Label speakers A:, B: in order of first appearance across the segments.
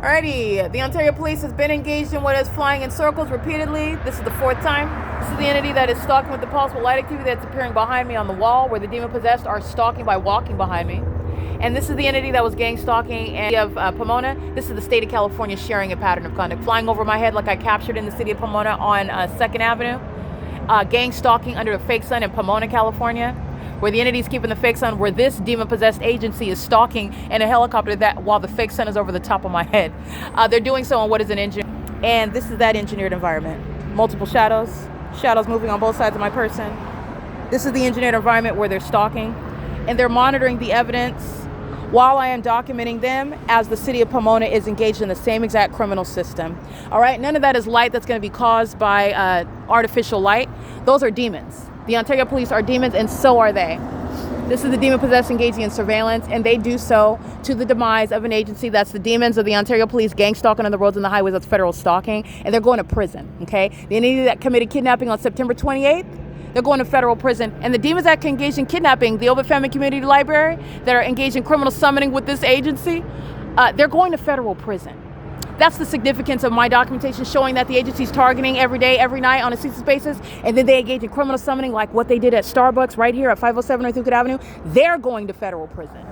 A: Alrighty, the Ontario Police has been engaged in what is flying in circles repeatedly. This is the fourth time. This is the entity that is stalking with the possible light activity that's appearing behind me on the wall, where the demon-possessed are stalking by walking behind me. And this is the entity that was gang stalking and of Pomona. This is the state of California sharing a pattern of conduct, flying over my head like I captured in the city of Pomona on 2nd Avenue. Gang stalking under a fake sun in Pomona, California, where the entity is keeping the fake sun, where this demon-possessed agency is stalking in a helicopter that while the fake sun is over the top of my head. They're doing so in what is an engine. And this is that engineered environment. Multiple shadows moving on both sides of my person. This is the engineered environment where they're stalking. And they're monitoring the evidence while I am documenting them as the city of Pomona is engaged in the same exact criminal system. All right, none of that is light that's going to be caused by artificial light. Those are demons. The Ontario Police are demons, and so are they. This is the demon-possessed engaging in surveillance, and they do so to the demise of an agency. That's the demons of the Ontario Police gang stalking on the roads and the highways. That's federal stalking, and they're going to prison, okay? The entity that committed kidnapping on September 28th, they're going to federal prison. And the demons that engage in kidnapping, the Ovid Family Community Library, that are engaged in criminal summoning with this agency, they're going to federal prison. That's the significance of my documentation, showing that the agency's targeting every day, every night on a ceaseless basis, and then they engage in criminal summoning like what they did at Starbucks right here at 507 North Euclid Avenue. They're going to federal prison.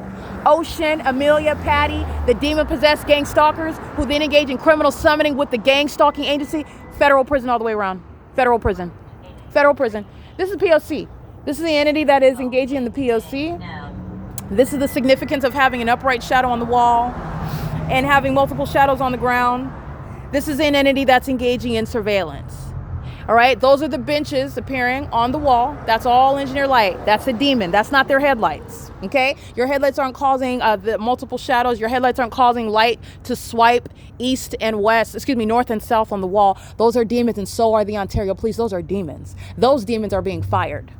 A: Ocean, Amelia, Patty, the demon-possessed gang stalkers who then engage in criminal summoning with the gang stalking agency, federal prison all the way around. Federal prison. Federal prison. This is P.O.C. This is the entity that is engaging in the P.O.C. This is the significance of having an upright shadow on the wall and having multiple shadows on the ground. This is an entity that's engaging in surveillance. All right, those are the benches appearing on the wall. That's all engineer light. That's a demon. That's not their headlights, okay? Your headlights aren't causing the multiple shadows. Your headlights aren't causing light to swipe east and west, north and south on the wall. Those are demons, and so are the Ontario Police. Those are demons. Those demons are being fired.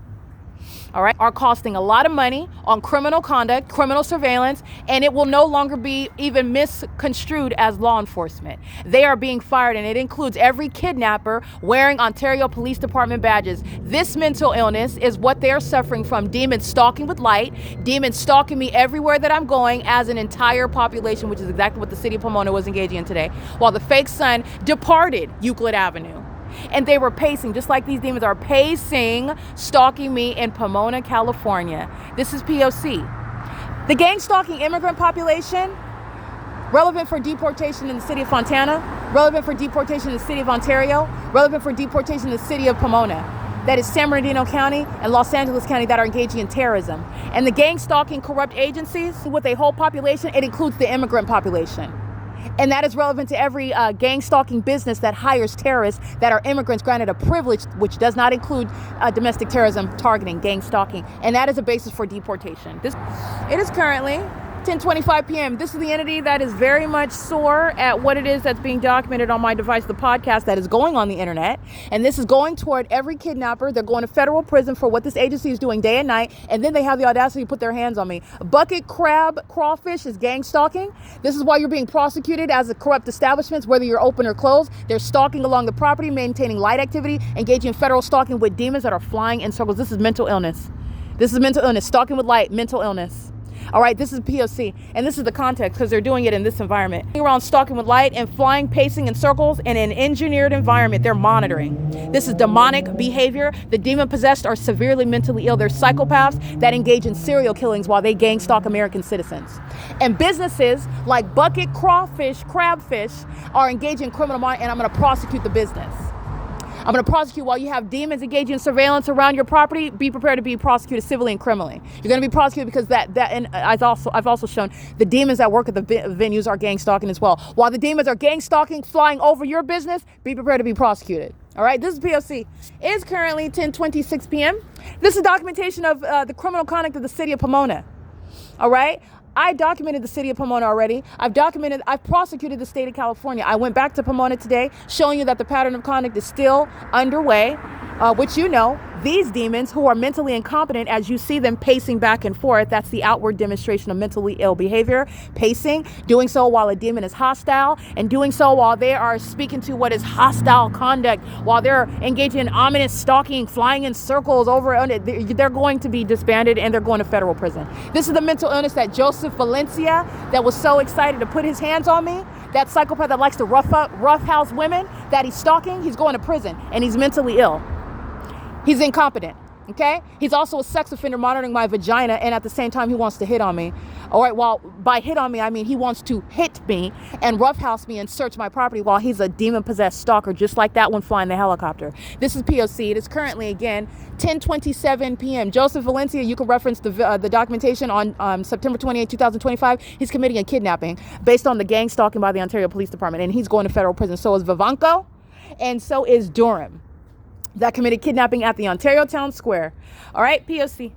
A: All right, are costing a lot of money on criminal conduct, criminal surveillance, and it will no longer be even misconstrued as law enforcement. They are being fired, and it includes every kidnapper wearing Ontario Police Department badges. This mental illness is what they're suffering from. Demons stalking with light, demons stalking me everywhere that I'm going as an entire population, which is exactly what the city of Pomona was engaging in today, while the fake sun departed Euclid Avenue. And they were pacing, just like these demons are pacing, stalking me in Pomona, California. This is P.O.C. The gang stalking immigrant population, relevant for deportation in the city of Fontana, relevant for deportation in the city of Ontario, relevant for deportation in the city of Pomona. That is San Bernardino County and Los Angeles County that are engaging in terrorism. And the gang stalking corrupt agencies with a whole population, it includes the immigrant population. And that is relevant to every gang stalking business that hires terrorists that are immigrants granted a privilege, which does not include domestic terrorism, targeting, gang stalking. And that is a basis for deportation. It is currently 10:25 p.m. This is the entity that is very much sore at what it is that's being documented on my device, the podcast that is going on the internet. And this is going toward every kidnapper. They're going to federal prison for what this agency is doing day and night. And then they have the audacity to put their hands on me. Bucket crab crawfish is gang stalking. This is why you're being prosecuted as a corrupt establishments, whether you're open or closed. They're stalking along the property, maintaining light activity, engaging in federal stalking with demons that are flying in circles. This is mental illness. This is mental illness. Stalking with light, mental illness. All right, this is P.O.C. and this is the context because they're doing it in this environment. Around stalking with light and flying, pacing in circles in an engineered environment. They're monitoring. This is demonic behavior. The demon-possessed are severely mentally ill. They're psychopaths that engage in serial killings while they gang stalk American citizens. And businesses like Bucket Crawfish, Crabfish are engaging in criminal monitoring, and I'm going to prosecute the business. I'm going to prosecute while you have demons engaging in surveillance around your property. Be prepared to be prosecuted civilly and criminally. You're going to be prosecuted because and I've also shown the demons that work at the venues are gang stalking as well. While the demons are gang stalking, flying over your business, be prepared to be prosecuted. All right, this is P.O.C. It is currently 10:26 p.m. This is documentation of the criminal conduct of the city of Pomona. All right. I documented the city of Pomona already. I've prosecuted the state of California. I went back to Pomona today, showing you that the pattern of conduct is still underway, which you know, These demons who are mentally incompetent, as you see them pacing back and forth, that's the outward demonstration of mentally ill behavior, pacing, doing so while a demon is hostile, and doing so while they are speaking to what is hostile conduct, while they're engaging in ominous stalking, flying in circles over, they're going to be disbanded and they're going to federal prison. This is the mental illness that Joseph Valencia, that was so excited to put his hands on me, that psychopath that likes to roughhouse women, that he's stalking, he's going to prison, and he's mentally ill. He's incompetent, okay? He's also a sex offender monitoring my vagina, and at the same time, he wants to hit on me. All right, well, by hit on me, I mean he wants to hit me and roughhouse me and search my property while he's a demon-possessed stalker, just like that one flying the helicopter. This is P.O.C. It is currently, again, 10:27 p.m. Joseph Valencia, you can reference the documentation on September 28, 2025. He's committing a kidnapping based on the gang stalking by the Ontario Police Department, and he's going to federal prison. So is Vivanco, and so is Durham, that committed kidnapping at the Ontario Town Square. All right, P.O.C.